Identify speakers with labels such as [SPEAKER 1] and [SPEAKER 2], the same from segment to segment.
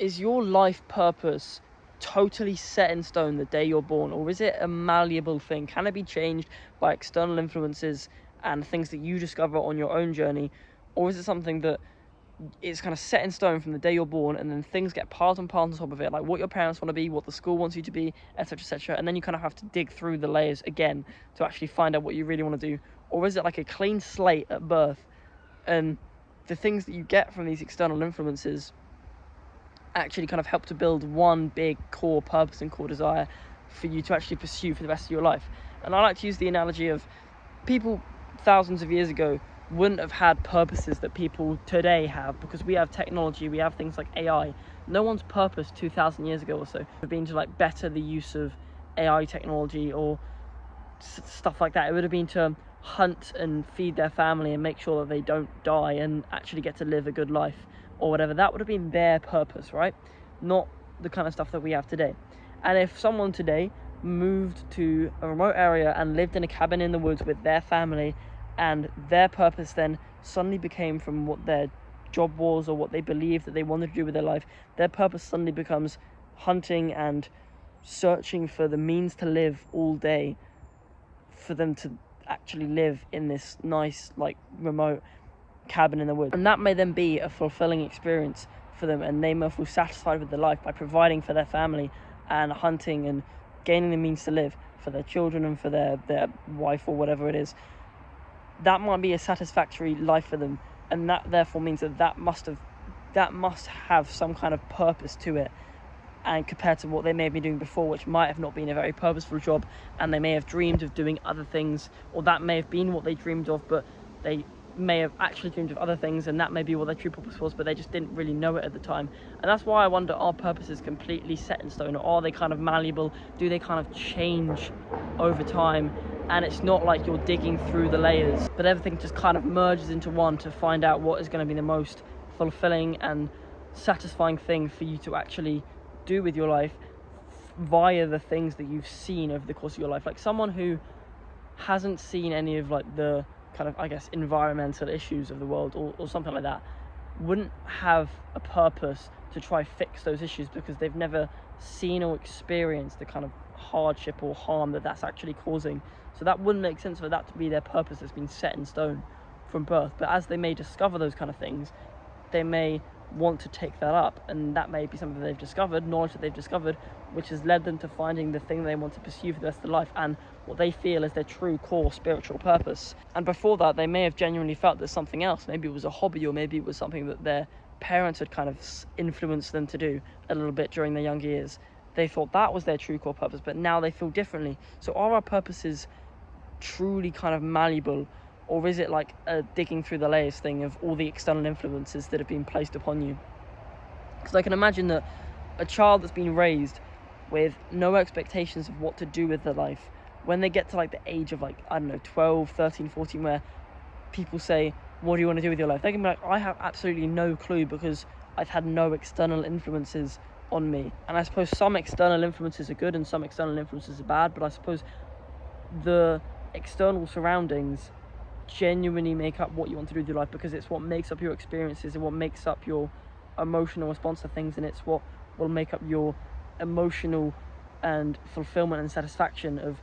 [SPEAKER 1] is your life purpose totally set in stone the day you're born, or is it a malleable thing? Can it be changed by external influences and things that you discover on your own journey, or is it something that is kind of set in stone from the day you're born, and then things get piled on top of it, like what your parents want to be, what the school wants you to be, etc., etc., and then you kind of have to dig through the layers again to actually find out what you really want to do? Or is it like a clean slate at birth, and the things that you get from these external influences actually kind of help to build one big core purpose and core desire for you to actually pursue for the rest of your life? And I like to use the analogy of people thousands of years ago wouldn't have had purposes that people today have, because we have technology, we have things like AI. No one's purpose 2,000 years ago or so would have been to like better the use of AI technology or stuff like that. It would have been to hunt and feed their family and make sure that they don't die and actually get to live a good life or whatever. That would have been their purpose, right? Not the kind of stuff that we have today. And if someone today moved to a remote area and lived in a cabin in the woods with their family, and their purpose then suddenly became from what their job was or what they believed that they wanted to do with their life, their purpose suddenly becomes hunting and searching for the means to live all day for them to actually live in this nice, like, remote cabin in the woods. And that may then be a fulfilling experience for them, and they may feel satisfied with their life by providing for their family and hunting and gaining the means to live for their children and for their wife or whatever it is. That might be a satisfactory life for them, and that therefore means that must have some kind of purpose to it, and compared to what they may have been doing before, which might have not been a very purposeful job, and they may have dreamed of doing other things, or that may have been what they dreamed of, but they may have actually dreamed of other things, and that may be what their true purpose was, but they just didn't really know it at the time. And that's why I wonder, are purposes completely set in stone, or are they kind of malleable? Do they kind of change over time? And it's not like you're digging through the layers, but everything just kind of merges into one to find out what is going to be the most fulfilling and satisfying thing for you to actually do with your life via the things that you've seen over the course of your life. Like someone who hasn't seen any of like the kind of, I guess, environmental issues of the world or something like that wouldn't have a purpose to try fix those issues, because they've never seen or experienced the kind of hardship or harm that that's actually causing. So that wouldn't make sense for that to be their purpose that's been set in stone from birth. But as they may discover those kind of things, they may want to take that up, and that may be something that they've discovered, knowledge that they've discovered, which has led them to finding the thing they want to pursue for the rest of their life, and what they feel is their true core spiritual purpose. And before that, they may have genuinely felt there's something else. Maybe it was a hobby, or maybe it was something that their parents had kind of influenced them to do a little bit during their young years. They thought that was their true core purpose, but now they feel differently. So are our purposes truly kind of malleable, or is it like a digging through the layers thing of all the external influences that have been placed upon you? Because I can imagine that a child that's been raised with no expectations of what to do with their life, when they get to like the age of like, I don't know, 12, 13, 14, where people say, what do you want to do with your life? They can be like, I have absolutely no clue, because I've had no external influences on me. And I suppose some external influences are good and some external influences are bad, but I suppose the external surroundings genuinely make up what you want to do with your life, because it's what makes up your experiences and what makes up your emotional response to things, and it's what will make up your emotional and fulfillment and satisfaction of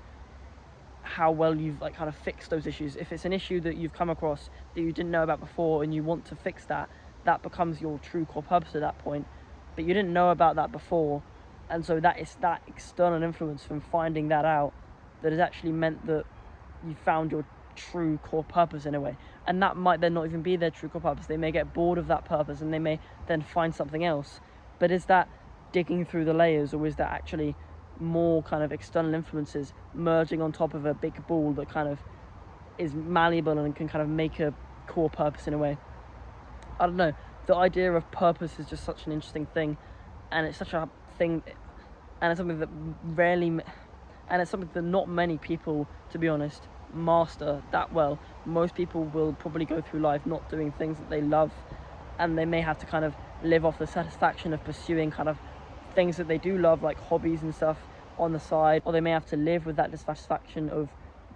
[SPEAKER 1] how well you've like kind of fixed those issues. If it's an issue that you've come across that you didn't know about before and you want to fix that, that becomes your true core purpose at that point, but you didn't know about that before, and so that is that external influence from finding that out that has actually meant that you found your true core purpose in a way. And that might then not even be their true core purpose. They may get bored of that purpose and they may then find something else. But is that digging through the layers, or is that actually more kind of external influences merging on top of a big ball that kind of is malleable and can kind of make a core purpose in a way? I don't know. The idea of purpose is just such an interesting thing, and it's such a thing, and it's something that it's something that not many people, to be honest, master that well. Most people will probably go through life not doing things that they love, and they may have to kind of live off the satisfaction of pursuing kind of things that they do love, like hobbies and stuff on the side, or they may have to live with that dissatisfaction of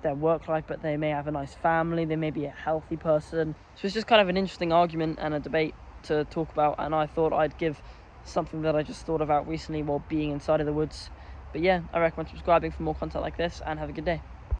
[SPEAKER 1] their work life, but they may have a nice family, they may be a healthy person. So it's just kind of an interesting argument and a debate to talk about, and I thought I'd give something that I just thought about recently while being inside of the woods. But yeah, I recommend subscribing for more content like this, and have a good day.